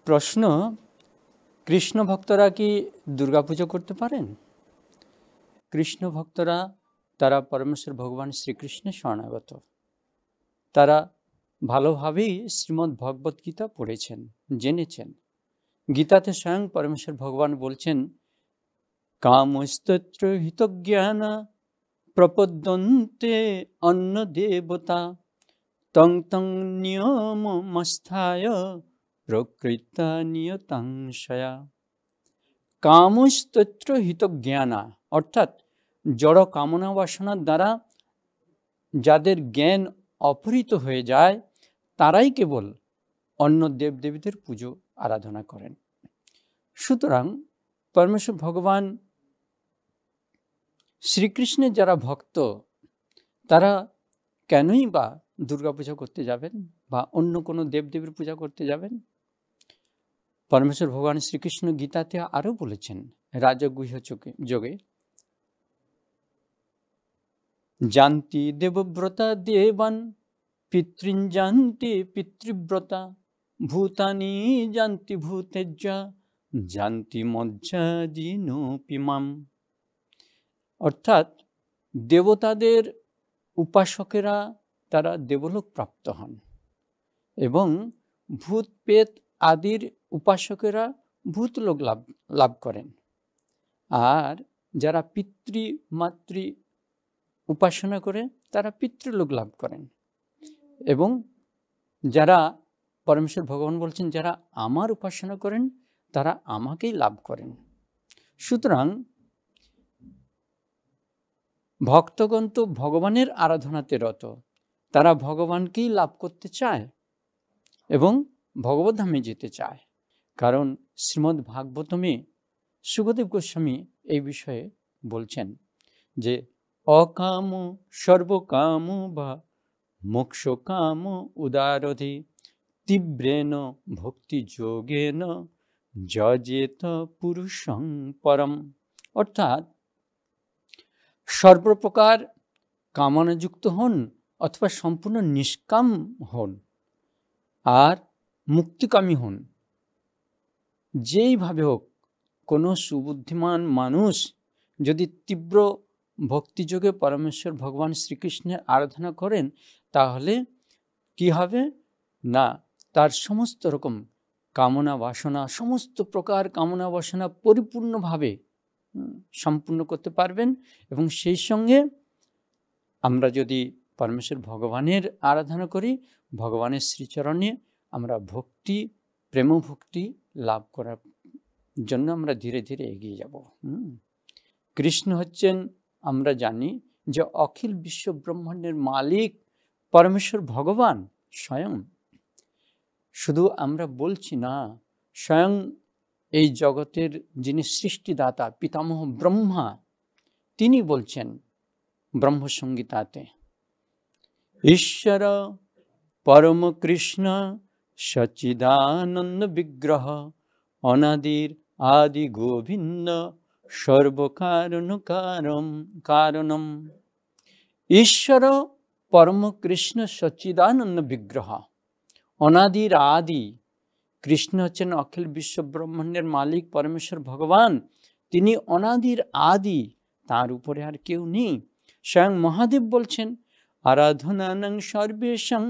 প্রশ্ন, কৃষ্ণ ভক্তরা কি দুর্গাপুজো করতে পারেন? কৃষ্ণ ভক্তরা তারা পরমেশ্বর ভগবান শ্রীকৃষ্ণের শরণাগত। তারা ভালোভাবেই শ্রীমদ্ ভগবত গীতা পড়েছেন, জেনেছেন। গীতাতে স্বয়ং পরমেশ্বর ভগবান বলছেন, কামস্তত্র হিতজ্ঞান প্রপদ্যন্তে অন্য দেবতা তং তং নিয়মমস্থায় প্রকৃতা নিয়তাংশয়া। কামস্তত্র হিতজ্ঞানা, অর্থাৎ জড় কামনা বাসনার দ্বারা যাদের জ্ঞান অপহৃত হয়ে যায় তারাই কেবল অন্য দেবদেবীদের পুজো আরাধনা করেন। সুতরাং পরমেশ্বর ভগবান শ্রীকৃষ্ণের যারা ভক্ত তারা কেনই বা দুর্গা পূজা করতে যাবেন বা অন্য কোনো দেবদেবীর পূজা করতে যাবেন? পরমেশ্বর ভগবান শ্রীকৃষ্ণ গীতাতে আরও বলেছেন, রাজগুহ্য যোগে, জানতি দেবব্রতা দেবান পিতৃন জানতি পিতৃব্রতা ভূতানি জানতি ভূতেজ্জা জানতি মজ্জাজিনোপিমাম। অর্থাৎ দেবতাদের উপাসকেরা তারা দেবলোক প্রাপ্ত হন এবং ভূত পেত আদির উপাসকেরা ভূতলোক লাভ করেন। আর যারা পিতৃ মাতৃ উপাসনা করে তারা পিতৃলোক লাভ করেন। এবং যারা পরমেশ্বর ভগবান বলছেন যারা আমার উপাসনা করেন তারা আমাকেই লাভ করেন। সুতরাং ভক্তগণ তো ভগবানের আরাধনাতে রত, তারা ভগবানকেই লাভ করতে চায় এবং ভগবদ্ধামে যেতে চায়। কারণ শ্রীমদ্ ভাগবতমে সুখদেব গোস্বামী এই বিষয়ে বলছেন যে অকাম সর্বকাম বা মোক্ষ কাম উদারধি তীব্রেন ভক্তি যোগেন যজেত পুরুষং পরম। অর্থাৎ সর্বপ্রকার কামনাযুক্ত হন অথবা সম্পূর্ণ নিষ্কাম হন আর মুক্তিকামী হন, যেইভাবে হোক কোনো সুবুদ্ধিমান মানুষ যদি তীব্র ভক্তিযোগে পরমেশ্বর ভগবান শ্রীকৃষ্ণের আরাধনা করেন তাহলে কি হবে না, তার সমস্ত রকম কামনা বাসনা, সমস্ত প্রকার কামনা বাসনা পরিপূর্ণভাবে সম্পূর্ণ করতে পারবেন। এবং সেই সঙ্গে আমরা যদি পরমেশ্বর ভগবানের আরাধনা করি, ভগবানের শ্রীচরণে আমরা ভক্তি, প্রেম ভক্তি লাভ করার জন্য আমরা ধীরে ধীরে এগিয়ে যাব। কৃষ্ণ হচ্ছেন, আমরা জানি যে অখিল বিশ্ব ব্রহ্মাণ্ডের মালিক পরমেশ্বর ভগবান স্বয়ং। শুধু আমরা বলছি না, স্বয়ং এই জগতের যিনি সৃষ্টিদাতা পিতামহ ব্রহ্মা তিনি বলছেন ব্রহ্মসংগীতাতে, ঈশ্বর পরম কৃষ্ণ সচ্চিদানন্দ বিগ্রহ অনাদির আদি গোবিন্দ সর্বকারণ কারণম। ঈশ্বর পরম কৃষ্ণ সচ্চিদানন্দ বিগ্রহ, অনাদির আদি। কৃষ্ণ হচ্ছেন অখিল বিশ্ব ব্রহ্মাণ্ডের মালিক পরমেশ্বর ভগবান, তিনি অনাদির আদি, তার উপরে আর কেউ নেই। স্বয়ং মহাদেব বলছেন, আরাধনানং সর্বেশং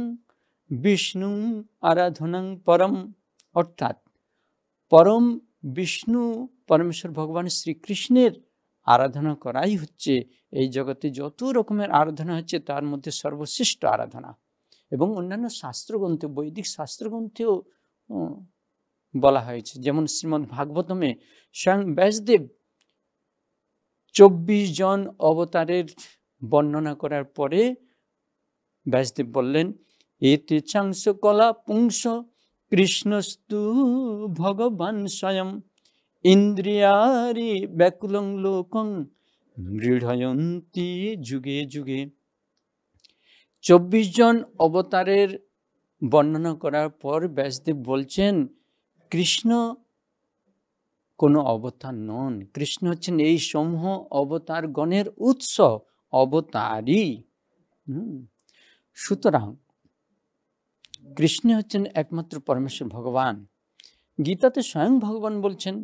বিষ্ণু আরাধনাং পরম। অর্থাৎ পরম বিষ্ণু পরমেশ্বর ভগবান শ্রীকৃষ্ণের আরাধনা করাই হচ্ছে এই জগতে যত রকমের আরাধনা হচ্ছে তার মধ্যে সর্বশ্রেষ্ঠ আরাধনা। এবং অন্যান্য শাস্ত্রগ্রন্থে, বৈদিক শাস্ত্রগ্রন্থেও বলা হয়েছে, যেমন শ্রীমদ্ ভাগবতমে স্বয়ং ব্যাসদেব 24 জন অবতারের বর্ণনা করার পরে ব্যাসদেব বললেন, এতে চাংস কলা পুংস কৃষ্ণস্তু ভগবান স্বয়ং ইন্দ্রিয়ারি ব্যাকুলং লোকং মৃঢ়য়ন্তি যুগে যুগে। 24 জন অবতারের বর্ণনা করার পর ব্যাসদেব বলছেন কৃষ্ণ কোনো অবতার নন, কৃষ্ণ হচ্ছেন এই সমূহ অবতার গণের উৎস, অবতারই। সুতরাং কৃষ্ণ হচ্ছেন একমাত্র পরমেশ্বর ভগবান। গীতাতে স্বয়ং ভগবান বলছেন,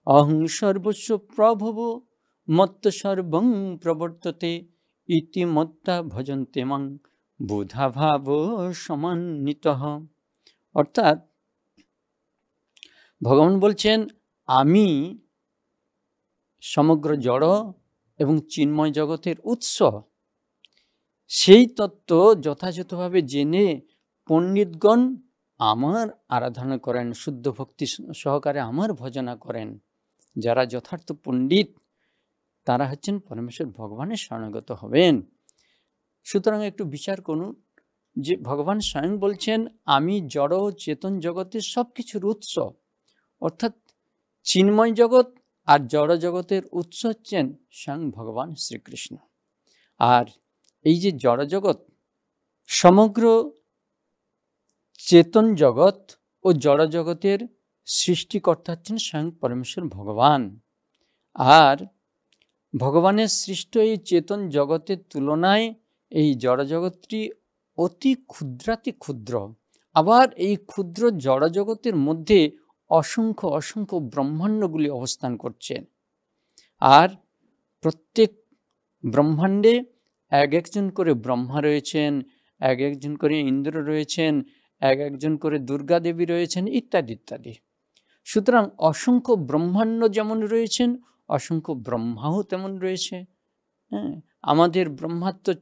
অহং সর্বস্ব প্রভব মত্ত সর্বং প্রবর্ততে ইতি মত্তা ভজন্তে মাং বুধা ভাব সমান্বিতঃ। অর্থাৎ ভগবান বলছেন, আমি সমগ্র জড় এবং চিন্ময় জগতের উৎস। সেই তত্ত্ব যথাযথভাবে জেনে পণ্ডিতগণ আমার আরাধনা করেন, শুদ্ধ ভক্তি সহকারে আমার ভজনা করেন। যারা যথার্থ পণ্ডিত তারা হচ্ছেন পরমেশ্বর ভগবানের শরণাগত হবেন। সুতরাং একটু বিচার করুন যে ভগবান স্বয়ং বলছেন, আমি জড় চেতন জগতের সব কিছুর উৎস। অর্থাৎ চিন্ময় জগৎ আর জড় জগতের উৎস হচ্ছেন স্বয়ং ভগবান শ্রীকৃষ্ণ। আর এই যে জড় জগৎ, সমগ্র চেতন জগৎ ও জড় জগতের সৃষ্টিকর্তা হচ্ছেন স্বয়ং পরমেশ্বর ভগবান। আর ভগবানের সৃষ্ট এই চেতন জগতের তুলনায় এই জড় জগৎটি অতি ক্ষুদ্রাতি ক্ষুদ্র। আবার এই ক্ষুদ্র জড় জগতের মধ্যে অসংখ্য অসংখ্য ব্রহ্মাণ্ডগুলি অবস্থান করছে। আর প্রত্যেক ব্রহ্মাণ্ডে এক একজন করে ব্রহ্মা রয়েছেন, এক একজন করে ইন্দ্র রয়েছেন, এক একজন করে দুর্গা দেবী রয়েছেন, ইত্যাদি ইত্যাদি। সুতরাং অসংখ্য ব্রহ্মাণ্ড যেমন রয়েছেন, অসংখ্য ব্রহ্মাও তেমন রয়েছে। হ্যাঁ, আমাদের ব্রহ্মার তো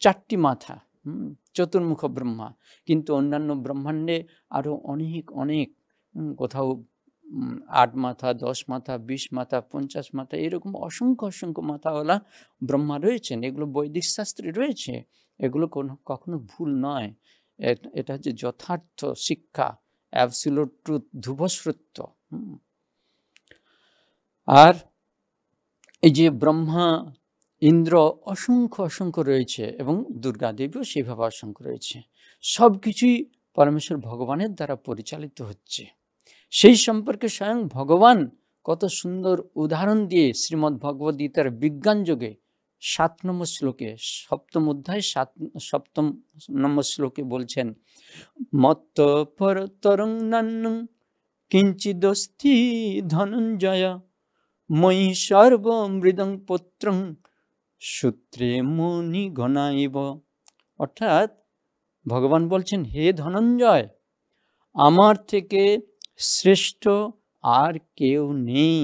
4টি মাথা, চতুর্মুখ ব্রহ্মা, কিন্তু অন্যান্য ব্রহ্মাণ্ডে আরও অনেক অনেক, কোথাও 8 মাথা, 10 মাথা, 20 মাথা, 50 মাথা, এরকম অসংখ্য অসংখ্য মাথাওয়ালা ব্রহ্মা রয়েছেন। এগুলো বৈদিক শাস্ত্রে রয়েছে, এগুলো কখনো ভুল নয়। এটা হচ্ছে যথার্থ শিক্ষা, অ্যাবসলিউট ট্রুথ, ধ্রুবসত্য। আর এই যে ব্রহ্মা, ইন্দ্র অসংখ্য অসংখ্য রয়েছে এবং দুর্গা দেবীও সেভাবে অসংখ্য রয়েছে। সব কিছুই পরমেশ্বর ভগবানের দ্বারা পরিচালিত হচ্ছে। সেই সম্পর্কে স্বয়ং ভগবান কত সুন্দর উদাহরণ দিয়ে শ্রীমদ্ ভগবদ গীতার বিজ্ঞান যোগে 7 নম্বর শ্লোকে, 7ম অধ্যায় 7ম নম্বর শ্লোকে বলছেন, মত্ত পরতরং নান্যং কিঞ্চিদস্তি ধনঞ্জয় মই সর্বমৃদং পুত্রং সূত্রে মুনি গণাইব। অর্থাৎ ভগবান বলছেন, হে ধনঞ্জয়, আমার থেকে শ্রেষ্ঠ আর কেউ নেই।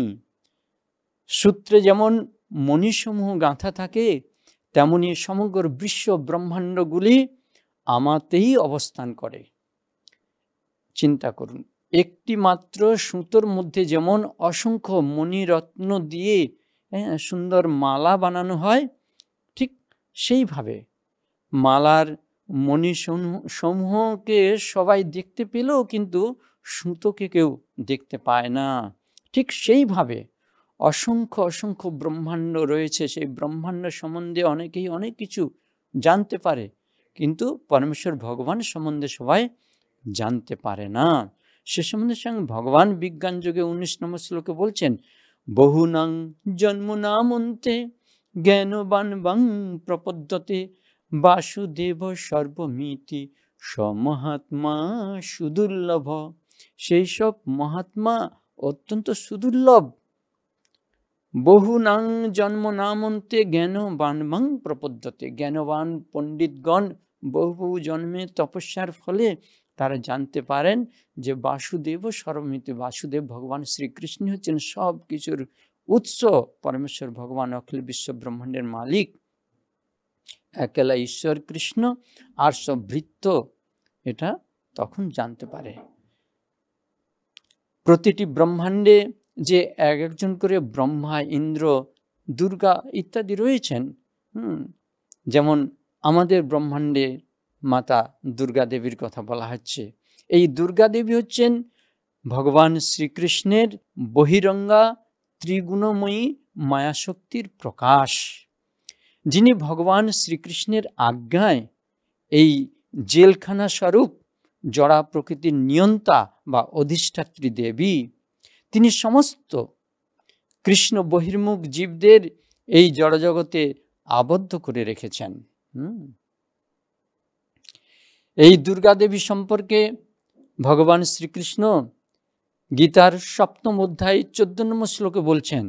সূত্রে যেমন মণিসমূহ গাঁথা থাকে, তেমনি সমগ্র বিশ্ব ব্রহ্মাণ্ডগুলি আমাতেই অবস্থান করে। চিন্তা করুন, একটি মাত্র সুতোর মধ্যে যেমন অসংখ্য মণিরত্ন দিয়ে সুন্দর মালা বানানো হয়, ঠিক সেইভাবে মালার মণিসমূহকে সবাই দেখতে পেলেও কিন্তু সুতোকে কেউ দেখতে পায় না। ঠিক সেইভাবে অসংখ্য অসংখ্য ব্রহ্মাণ্ড রয়েছে। সেই ব্রহ্মাণ্ড সম্বন্ধে অনেকেই অনেক কিছু জানতে পারে, কিন্তু পরমেশ্বর ভগবান সম্বন্ধে সবাই জানতে পারে না। সে সম্বন্ধে স্বয়ং ভগবান বিজ্ঞান যোগে 19 নম্বর শ্লোকে বলছেন, বহুনাং জন্মনামন্তে জ্ঞানবান বাং প্রপদ্যতে বাসুদেব সর্বমিতি সমহাত্মা সুদুর্লভ। সেই সব মহাত্মা অত্যন্ত সুদুর্লভ। বহুনাং জন্ম নামন্তে জ্ঞানবান বাং প্রপদ্যতে, জ্ঞানবান পণ্ডিতগণ বহু জন্মে তপস্যার ফলে তারা জানতে পারেন যে বাসুদেব সর্বমিতি, বাসুদেব ভগবান শ্রীকৃষ্ণ হচ্ছেন সব কিছুর উৎস। পরমেশ্বর ভগবান অখিল বিশ্ব ব্রহ্মাণ্ডের মালিক, একেলা ঈশ্বর কৃষ্ণ আর সব ভৃত্য, এটা তখন জানতে পারে। প্রতিটি ব্রহ্মাণ্ডে যে এক একজন করে ব্রহ্মা, ইন্দ্র, দুর্গা ইত্যাদি রয়েছেন, যেমন আমাদের ব্রহ্মাণ্ডে মাতা দুর্গা দেবীর কথা বলা হচ্ছে। এই দুর্গা দেবী হচ্ছেন ভগবান শ্রীকৃষ্ণের বহিরঙ্গা ত্রিগুণময়ী মায়াশক্তির প্রকাশ, যিনি ভগবান শ্রীকৃষ্ণের আজ্ঞায় এই জেলখানা স্বরূপ জড়া প্রকৃতির নিয়ন্তা বা অধিষ্ঠাত্রী দেবী। তিনি সমস্ত কৃষ্ণ বহির্মুখ জীবদের এই জড়জগতে আবদ্ধ করে রেখেছেন। এই দুর্গা দেবী সম্পর্কে ভগবান শ্রীকৃষ্ণ গীতার 7ম অধ্যায় 14 নম্বর শ্লোকে বলছেন,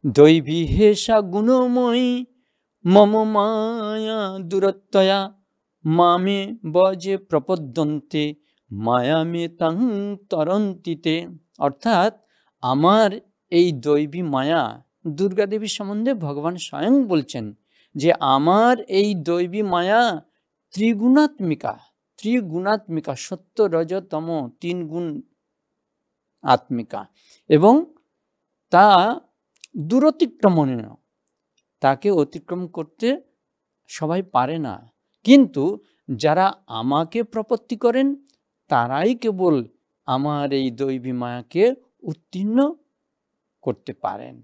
দৈবী হেষা গুণময়ী মম মায়া দুরত্যয়া মামে বজে প্রপদ্যন্তে মায়ামে তাং তরন্তিতে। অর্থাৎ আমার এই দৈবী মায়া, দুর্গা দেবী সম্বন্ধে ভগবান স্বয়ং বলছেন যে আমার এই দৈবী মায়া ত্রিগুণাত্মিকা, সত্য রজ তম 3 গুণ আত্মিকা, এবং তা দূরতিক্রমণীয়, তাকে অতিক্রম করতে সবাই পারে না। কিন্তু যারা আমাকে প্রপত্তি করেন তারাই কেবল আমার এই দৈবী মায়াকে উত্তীর্ণ করতে পারেন।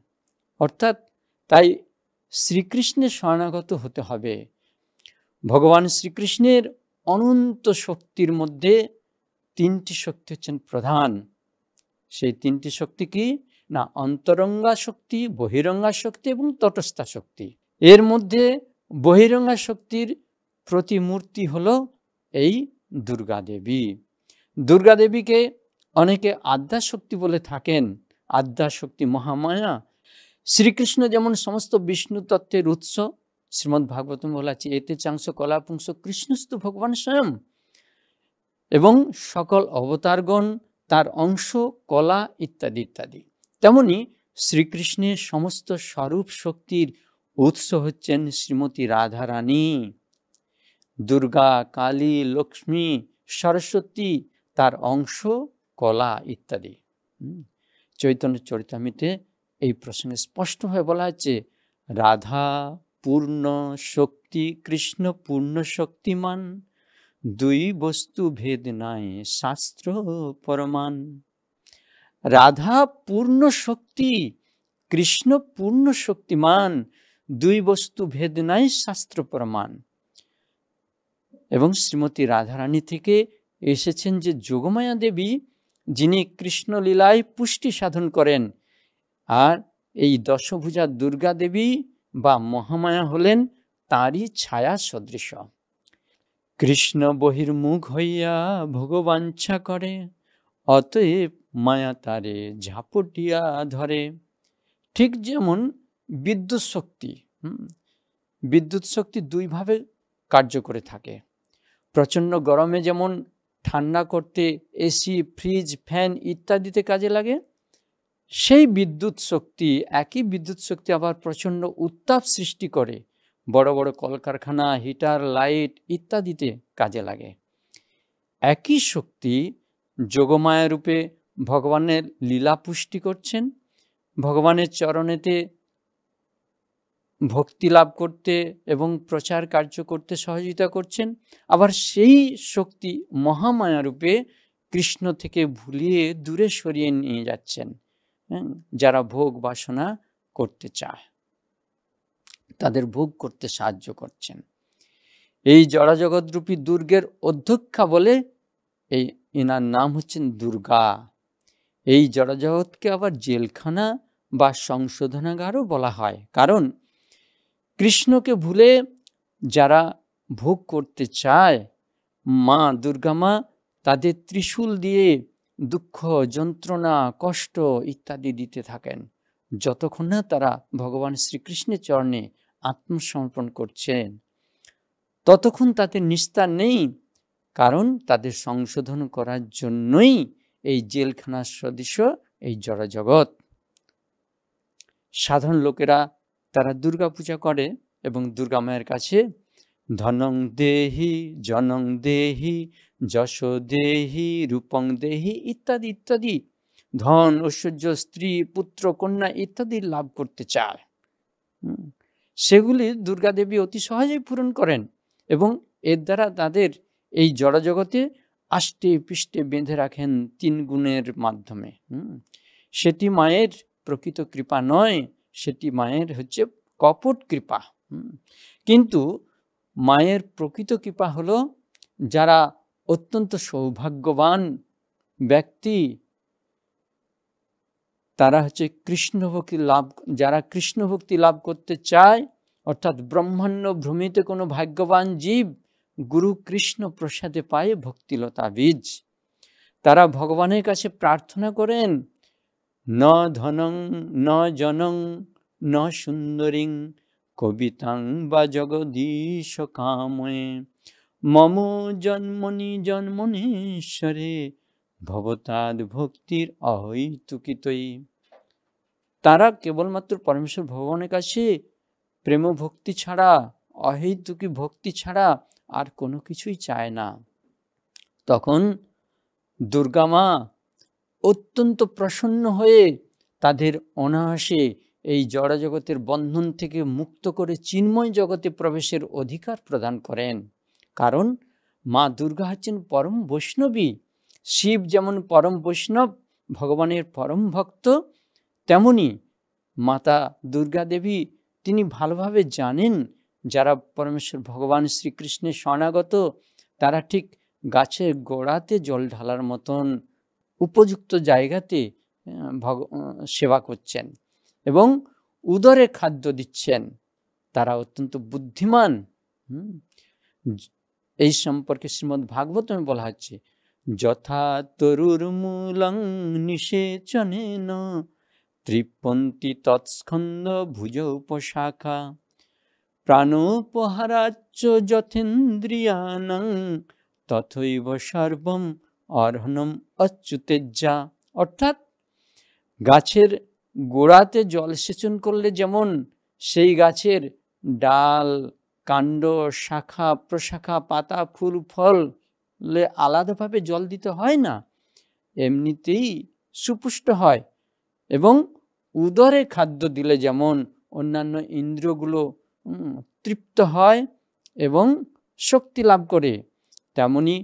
অর্থাৎ তাই শ্রীকৃষ্ণের শরণাগত হতে হবে। ভগবান শ্রীকৃষ্ণের অনন্ত শক্তির মধ্যে 3টি শক্তি হচ্ছেন প্রধান। সেই 3টি শক্তি কি না? অন্তরঙ্গা শক্তি, বহিরঙ্গা শক্তি এবং তটস্থা শক্তি। এর মধ্যে বহিরঙ্গা শক্তির প্রতিমূর্তি হলো এই দুর্গা দেবী। দুর্গা দেবীকে অনেকে আদ্যা শক্তি বলে থাকেন, আদ্যা শক্তি মহামায়া। শ্রীকৃষ্ণ যেমন সমস্ত বিষ্ণু তত্ত্বের উৎস, শ্রীমদ্ ভাগবতম বলা আছে, এতে চাংশ কলাপুংস কৃষ্ণস্তু ভগবান স্বয়ং, এবং সকল অবতারগণ তার অংশ, কলা ইত্যাদি ইত্যাদি। তেমনি শ্রীকৃষ্ণের সমস্ত স্বরূপ শক্তির উৎস হচ্ছেন শ্রীমতী রাধারানী। দুর্গা, কালী, লক্ষ্মী, সরস্বতী তার অংশ, কলা ইত্যাদি। চৈতন্য চরিতামৃতে এই প্রসঙ্গে স্পষ্টভাবে বলা হচ্ছে, রাধা পূর্ণ শক্তি, কৃষ্ণ পূর্ণ শক্তিমান, 2 বস্তু ভেদ নাই শাস্ত্র প্রমাণ। রাধা পূর্ণ শক্তি, কৃষ্ণ পূর্ণ শক্তিমান, 2 বস্তু ভেদ নাই শাস্ত্র প্রমাণ। এবং শ্রীমতী রাধারানী থেকে এসেছেন যে যোগমায়া দেবী, যিনি কৃষ্ণ লীলায় পুষ্টি সাধন করেন। আর এই দশভুজা দুর্গা দেবী বা মহামায়া হলেন তারই ছায়া সদৃশ। কৃষ্ণ বহির্মুখ হইয়া ভগবাঞ্ছা করে, অতএব মায়া তারে ঝাপটিয়া ধরে। ঠিক যেমন বিদ্যুৎ শক্তি 2 ভাবে কার্য করে থাকে। প্রচণ্ড গরমে যেমন ঠান্ডা করতে এসি, ফ্রিজ, ফ্যান ইত্যাদিতে কাজে লাগে, সেই বিদ্যুৎ শক্তি, একই বিদ্যুৎ শক্তি আবার প্রচণ্ড উত্তাপ সৃষ্টি করে বড় বড় কলকারখানা, হিটার, লাইট ইত্যাদিতে কাজে লাগে। একই শক্তি যোগমায়া রূপে ভগবানের লীলা পুষ্টি করছেন, ভগবানের চরণেতে ভক্তি লাভ করতে এবং প্রচার কার্য করতে সহযোগিতা করছেন। আবার সেই শক্তি মহামায়া রূপে কৃষ্ণ থেকে ভুলিয়ে দূরে সরিয়ে নিয়ে যাচ্ছেন যারা ভোগ বাসনা করতে চায়, তাদের ভোগ করতে সাহায্য করছেন। এই জড়জগৎরূপী দুর্গের অধ্যক্ষা বলে এনার নাম হচ্ছেন দুর্গা। এই জড়জগৎকে আবার জেলখানা বা সংশোধনাগারও বলা হয়, কারণ কৃষ্ণকে ভুলে যারা ভোগ করতে চায়, মা দুর্গা মা তাদের ত্রিশূল দিয়ে দুঃখ, যন্ত্রণা, কষ্ট ইত্যাদি দিতে থাকেন, যতক্ষণ না তারা ভগবান শ্রীকৃষ্ণের চরণে আত্মসমর্পণ করছেন ততক্ষণ তাদের নিস্তার নেই। কারণ তাদের সংশোধন করার জন্যই এই জেলখানার সদৃশ এই জড়জগৎ। সাধারণ লোকেরা তারা দুর্গা পূজা করে এবং দুর্গা মায়ের কাছে ধনং দেহি, জনং দেহি, যশ দেহি, রূপং দেহি ইত্যাদি ইত্যাদি, ধন, ঐশ্বর্য, স্ত্রী, পুত্র, কন্যা ইত্যাদি লাভ করতে চায়। সেগুলি দুর্গা দেবী অতি সহজেই পূরণ করেন এবং এর দ্বারা তাদের এই জড়জগতে আষ্টে পৃষ্ঠে বেঁধে রাখেন 3 গুণের মাধ্যমে। সেটি মায়ের প্রকৃত কৃপা নয়, সেটি মায়ের হচ্ছে কপট কৃপা। কিন্তু মায়ের প্রকৃত কৃপা হলো যারা অত্যন্ত সৌভাগ্যবান ব্যক্তি, তারা হচ্ছে যারা কৃষ্ণ ভক্তি লাভ করতে চায়, অর্থাৎ ব্রহ্মাণ্ড ভ্রমিতে কোনো ভাগ্যবান জীব গুরু কৃষ্ণ প্রসাদে পায় ভক্তিলতা বীজ। তারা ভগবানের কাছে প্রার্থনা করেন, ন ধনং ন জনং ন সুন্দরিং কবিতাং বা জগদীশ কাময়ে মম জন্মনি জন্মনেশ্বরে ভবতাদ ভক্তির অহৈতুকিতই। তারা কেবলমাত্র পরমেশ্বর ভগবানের কাছে প্রেম ভক্তি ছাড়া, অহৈতুকী ভক্তি ছাড়া আর কোনো কিছুই চায় না। তখন দুর্গা মা অত্যন্ত প্রসন্ন হয়ে তাদের অনায়াসে এই জড়জগতের বন্ধন থেকে মুক্ত করে চিন্ময় জগতে প্রবেশের অধিকার প্রদান করেন। কারণ মা দুর্গা হচ্ছেন পরম বৈষ্ণবী। শিব যেমন পরম বৈষ্ণব, ভগবানের পরম ভক্ত, তেমনি মাতা দুর্গা দেবী তিনি ভালোভাবে জানেন যারা পরমেশ্বর ভগবান শ্রীকৃষ্ণের শরণাগত তারা ঠিক গাছের গোড়াতে জল ঢালার মতন উপযুক্ত জায়গাতে সেবা করছেন এবং উদরে খাদ্য দিচ্ছেন। তারা অত্যন্ত বুদ্ধিমান। এই সম্পর্কে শ্রীমদ্ ভাগবতমে বলা হচ্ছে, যথা তরুর মূলং নিষেচনেন ত্রিপন্তি তৎস্কন্দ ভুজ উপশাখা প্রাণোপহারাচ্চ যথেন্দ্রিয়াণং তথৈব সর্বম অর্হণম অচ্যুতেজ্জা। অর্থাৎ গাছের গোড়াতে জল সেচন করলে যেমন সেই গাছের ডাল, কাণ্ড, শাখা, প্রশাখা, পাতা, ফুল, ফলে আলাদাভাবে জল দিতে হয় না, এমনিতেই সুপুষ্ট হয়। এবং উদরে খাদ্য দিলে যেমন অন্যান্য ইন্দ্রিয়গুলো তৃপ্ত হয় এবং শক্তি লাভ করে, তেমনি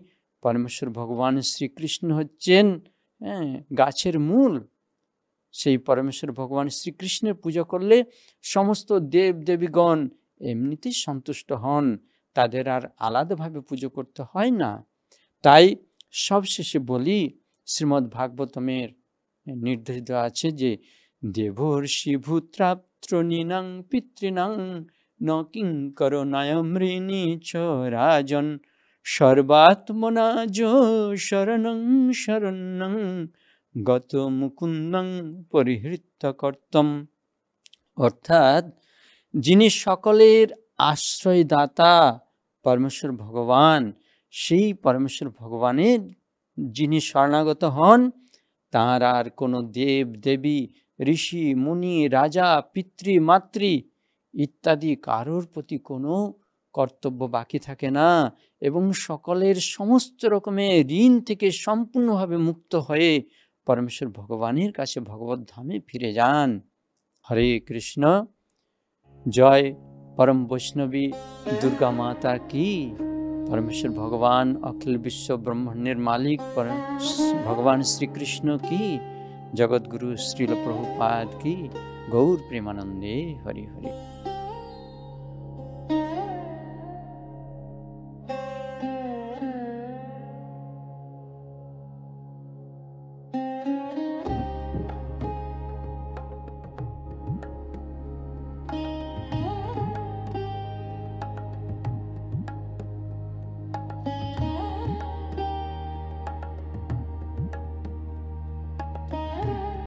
পরমেশ্বর ভগবান শ্রীকৃষ্ণ হচ্ছেন গাছের মূল। সেই পরমেশ্বর ভগবান শ্রীকৃষ্ণের পূজা করলে সমস্ত দেব দেবীগণ এমনিতেই সন্তুষ্ট হন, তাদের আর আলাদাভাবে পুজো করতে হয় না। তাই সবশেষে বলি, শ্রীমদ্ ভাগবতমের নির্দেশ দেওয়া আছে যে দেবর্ষি ভূত্রাত্রনীনাং পিতৃনাং ন কিঙ্কর নয়মৃণী চ রাজন সর্বাত্মনা যো শরণং শরণ্যং গত মুকুন্দং পরিহৃত্য কর্তম। অর্থাৎ যিনি সকলের আশ্রয়দাতা পরমেশ্বর ভগবান, সেই পরমেশ্বর ভগবানের যিনি শরণাগত হন, তাঁর আর কোনো দেব দেবী, ঋষি, মুনি, রাজা, পিতৃ, মাতৃ ইত্যাদি কারোর প্রতি কোনো কর্তব্য বাকি থাকে না এবং সকলের সমস্ত রকমের ঋণ থেকে সম্পূর্ণভাবে মুক্ত হয়ে পরমেশ্বর ভগবানের কাছে ভগবত ধামে ফিরে যান। হরে কৃষ্ণ। জয় পরম বৈষ্ণবী দুর্গা মাতা কি। পরমেশ্বর ভগবান অখিল বিশ্ব ব্রহ্মাণ্ডের মালিক ভগবান শ্রীকৃষ্ণ কি। জগৎগুরু শ্রীল প্রভুপাদ কি। গৌর প্রেমানন্দে হরি হরি।